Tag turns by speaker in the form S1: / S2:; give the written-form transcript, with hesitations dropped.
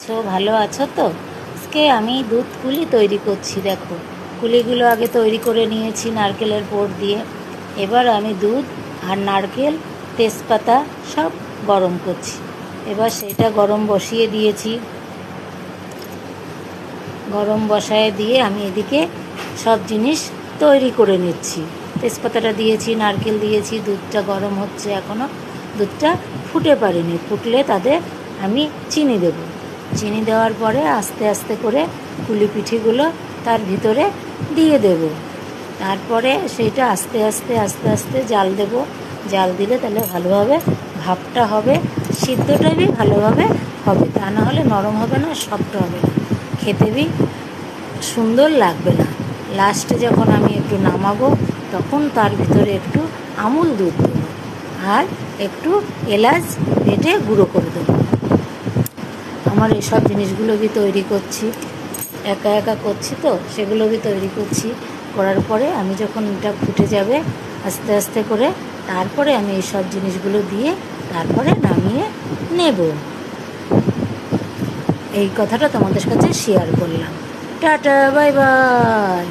S1: আছো? ভালো আছো তো? আজকে আমি দুধ কুলি তৈরি করছি। দেখো, কুলিগুলো আগে তৈরি করে নিয়েছি নারকেলের পুর দিয়ে। এবার আমি দুধ আর নারকেল, তেজপাতা সব গরম করছি। এবার সেটা গরম বসিয়ে দিয়েছি। গরম বসায় দিয়ে আমি এদিকে সব জিনিস তৈরি করে নিচ্ছি। তেজপাতাটা দিয়েছি, নারকেল দিয়েছি, দুধটা গরম হচ্ছে এখনও। দুধটা ফুটে পারেনি, ফুটলে তাতে আমি চিনি দেব। চিনি দেওয়ার পরে আস্তে আস্তে করে কুলি পিঠেগুলো তার ভিতরে দিয়ে দেব। তারপরে সেইটা আস্তে আস্তে আস্তে আস্তে জাল দেব। জাল দিলে তাহলে ভালোভাবে ভাপটা হবে, সিদ্ধটা বি ভালোভাবে হবে, তা না হলে নরম হবে না, শক্ত হবে না, খেতে বি সুন্দর লাগবে না। লাস্টে যখন আমি একটু নামাবো তখন তার ভিতরে একটু আমুল দুধ দেবো আর একটু এলাচ বেটে গুঁড়ো করে দেবো। আমার এইসব জিনিসগুলো বি তৈরি করছি, একা একা করছি তো, সেগুলো বি তৈরি করছি। করার পরে আমি যখন এটা ফুটে যাবে আস্তে আস্তে করে, তারপরে আমি এইসব জিনিসগুলো দিয়ে তারপরে নামিয়ে নেব। এই কথাটা তোমাদের কাছে শেয়ার করলাম। Tata, bye bye.